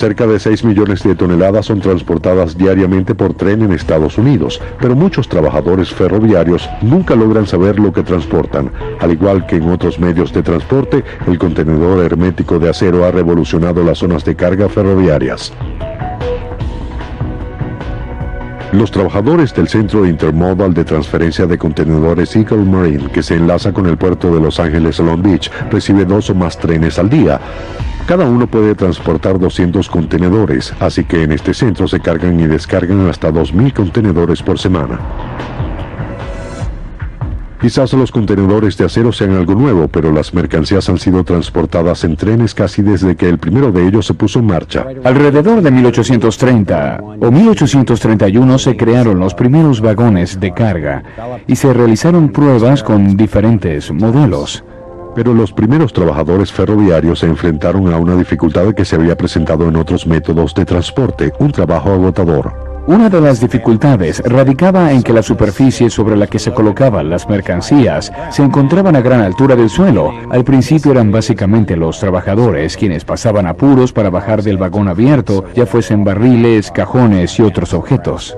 Cerca de 6 millones de toneladas son transportadas diariamente por tren en Estados Unidos, pero muchos trabajadores ferroviarios nunca logran saber lo que transportan. Al igual que en otros medios de transporte, el contenedor hermético de acero ha revolucionado las zonas de carga ferroviarias. Los trabajadores del Centro Intermodal de Transferencia de Contenedores Eagle Marine, que se enlaza con el puerto de Los Ángeles Long Beach, recibe 2 o más trenes al día. Cada uno puede transportar 200 contenedores, así que en este centro se cargan y descargan hasta 2.000 contenedores por semana. Quizás los contenedores de acero sean algo nuevo, pero las mercancías han sido transportadas en trenes casi desde que el primero de ellos se puso en marcha. Alrededor de 1830 o 1831 se crearon los primeros vagones de carga y se realizaron pruebas con diferentes modelos. Pero los primeros trabajadores ferroviarios se enfrentaron a una dificultad que se había presentado en otros métodos de transporte, un trabajo agotador. Una de las dificultades radicaba en que la superficie sobre la que se colocaban las mercancías se encontraban a gran altura del suelo. Al principio eran básicamente los trabajadores quienes pasaban apuros para bajar del vagón abierto, ya fuesen barriles, cajones y otros objetos.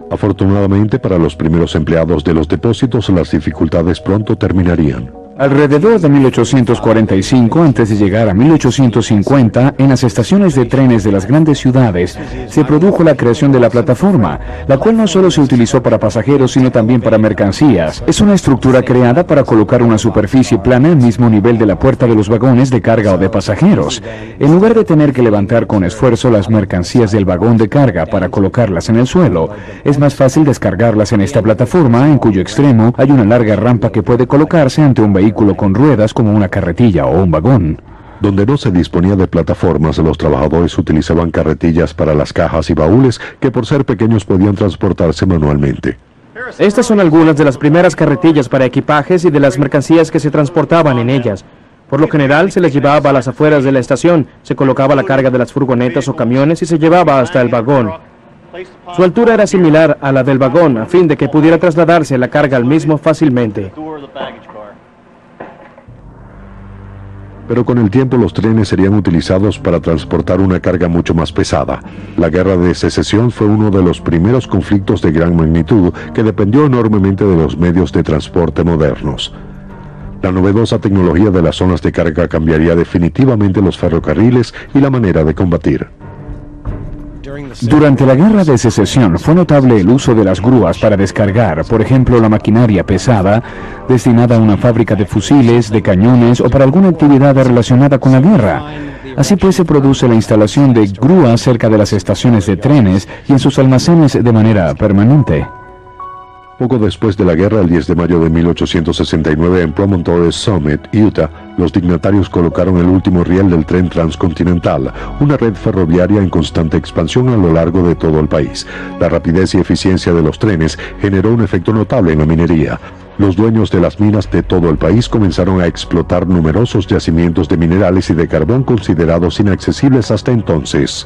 Afortunadamente para los primeros empleados de los depósitos, las dificultades pronto terminarían. Alrededor de 1845, antes de llegar a 1850, en las estaciones de trenes de las grandes ciudades, se produjo la creación de la plataforma, la cual no solo se utilizó para pasajeros, sino también para mercancías. Es una estructura creada para colocar una superficie plana al mismo nivel de la puerta de los vagones de carga o de pasajeros. En lugar de tener que levantar con esfuerzo las mercancías del vagón de carga para colocarlas en el suelo, es más fácil descargarlas en esta plataforma, en cuyo extremo hay una larga rampa que puede colocarse ante un vehículo con ruedas como una carretilla o un vagón. Donde no se disponía de plataformas, los trabajadores utilizaban carretillas para las cajas y baúles que por ser pequeños podían transportarse manualmente. Estas son algunas de las primeras carretillas para equipajes y de las mercancías que se transportaban en ellas. Por lo general se les llevaba a las afueras de la estación, se colocaba la carga de las furgonetas o camiones y se llevaba hasta el vagón. Su altura era similar a la del vagón, a fin de que pudiera trasladarse la carga al mismo fácilmente. Pero con el tiempo los trenes serían utilizados para transportar una carga mucho más pesada. La Guerra de Secesión fue uno de los primeros conflictos de gran magnitud que dependió enormemente de los medios de transporte modernos. La novedosa tecnología de las zonas de carga cambiaría definitivamente los ferrocarriles y la manera de combatir. Durante la Guerra de Secesión fue notable el uso de las grúas para descargar, por ejemplo, la maquinaria pesada destinada a una fábrica de fusiles, de cañones o para alguna actividad relacionada con la guerra. Así pues se produce la instalación de grúas cerca de las estaciones de trenes y en sus almacenes de manera permanente. Poco después de la guerra, el 10 de mayo de 1869, en Promontory Summit, Utah, los dignatarios colocaron el último riel del tren transcontinental, una red ferroviaria en constante expansión a lo largo de todo el país. La rapidez y eficiencia de los trenes generó un efecto notable en la minería. Los dueños de las minas de todo el país comenzaron a explotar numerosos yacimientos de minerales y de carbón considerados inaccesibles hasta entonces.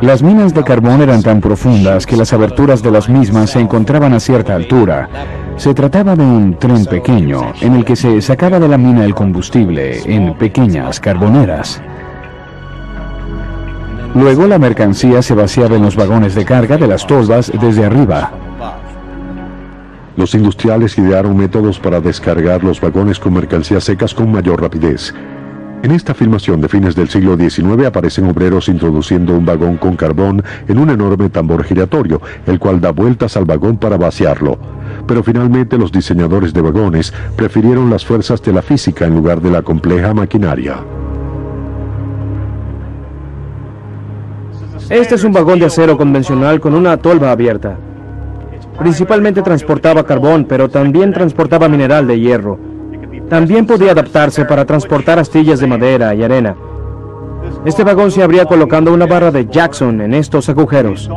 Las minas de carbón eran tan profundas que las aberturas de las mismas se encontraban a cierta altura. Se trataba de un tren pequeño en el que se sacaba de la mina el combustible en pequeñas carboneras. Luego la mercancía se vaciaba en los vagones de carga de las tolvas desde arriba. Los industriales idearon métodos para descargar los vagones con mercancías secas con mayor rapidez. En esta filmación de fines del siglo XIX aparecen obreros introduciendo un vagón con carbón en un enorme tambor giratorio, el cual da vueltas al vagón para vaciarlo. Pero finalmente los diseñadores de vagones prefirieron las fuerzas de la física en lugar de la compleja maquinaria. Este es un vagón de acero convencional con una tolva abierta. Principalmente transportaba carbón, pero también transportaba mineral de hierro. También podía adaptarse para transportar astillas de madera y arena. Este vagón se abría colocando una barra de Jackson en estos agujeros.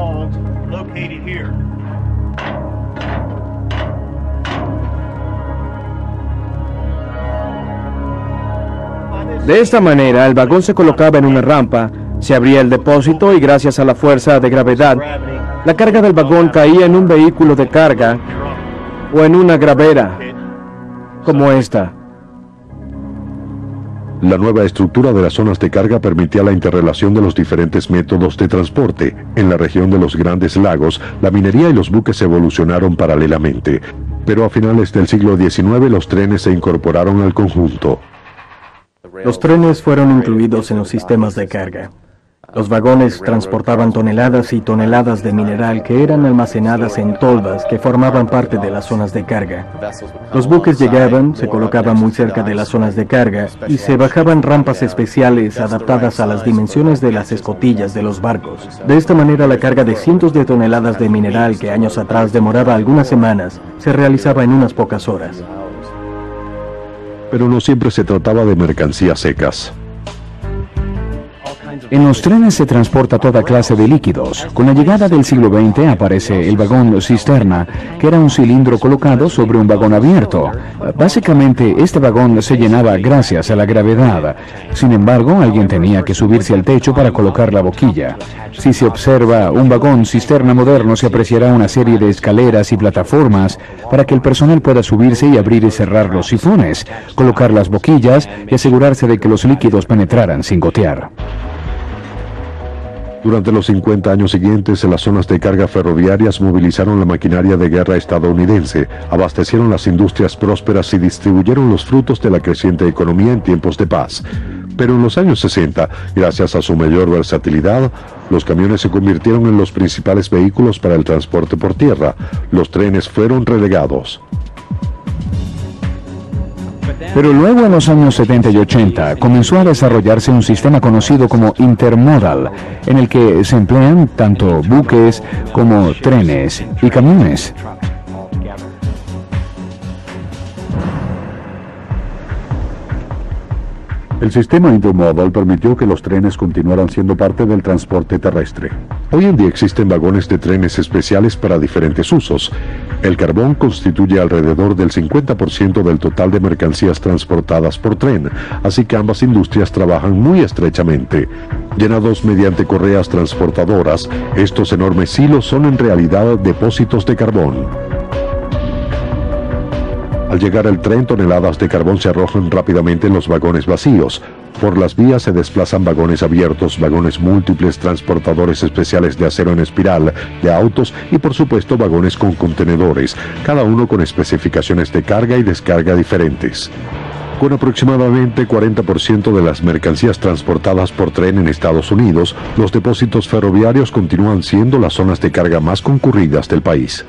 De esta manera, el vagón se colocaba en una rampa, se abría el depósito y gracias a la fuerza de gravedad, la carga del vagón caía en un vehículo de carga o en una gravera, como esta. La nueva estructura de las zonas de carga permitía la interrelación de los diferentes métodos de transporte. En la región de los Grandes Lagos, la minería y los buques evolucionaron paralelamente, pero a finales del siglo XIX los trenes se incorporaron al conjunto. Los trenes fueron incluidos en los sistemas de carga. Los vagones transportaban toneladas y toneladas de mineral que eran almacenadas en tolvas que formaban parte de las zonas de carga. Los buques llegaban, se colocaban muy cerca de las zonas de carga y se bajaban rampas especiales adaptadas a las dimensiones de las escotillas de los barcos. De esta manera la carga de cientos de toneladas de mineral que años atrás demoraba algunas semanas se realizaba en unas pocas horas. Pero no siempre se trataba de mercancías secas. En los trenes se transporta toda clase de líquidos. Con la llegada del siglo XX aparece el vagón cisterna, que era un cilindro colocado sobre un vagón abierto. Básicamente, este vagón se llenaba gracias a la gravedad. Sin embargo, alguien tenía que subirse al techo para colocar la boquilla. Si se observa un vagón cisterna moderno, se apreciará una serie de escaleras y plataformas para que el personal pueda subirse y abrir y cerrar los sifones, colocar las boquillas y asegurarse de que los líquidos penetraran sin gotear. Durante los 50 años siguientes, las zonas de carga ferroviarias movilizaron la maquinaria de guerra estadounidense, abastecieron las industrias prósperas y distribuyeron los frutos de la creciente economía en tiempos de paz. Pero en los años 60, gracias a su mayor versatilidad, los camiones se convirtieron en los principales vehículos para el transporte por tierra. Los trenes fueron relegados. Pero luego en los años 70 y 80 comenzó a desarrollarse un sistema conocido como intermodal, en el que se emplean tanto buques como trenes y camiones. El sistema intermodal permitió que los trenes continuaran siendo parte del transporte terrestre. Hoy en día existen vagones de trenes especiales para diferentes usos. El carbón constituye alrededor del 50% del total de mercancías transportadas por tren, así que ambas industrias trabajan muy estrechamente. Llenados mediante correas transportadoras, estos enormes silos son en realidad depósitos de carbón. Al llegar el tren, toneladas de carbón se arrojan rápidamente en los vagones vacíos. Por las vías se desplazan vagones abiertos, vagones múltiples, transportadores especiales de acero en espiral, de autos y por supuesto vagones con contenedores, cada uno con especificaciones de carga y descarga diferentes. Con aproximadamente 40% de las mercancías transportadas por tren en Estados Unidos, los depósitos ferroviarios continúan siendo las zonas de carga más concurridas del país.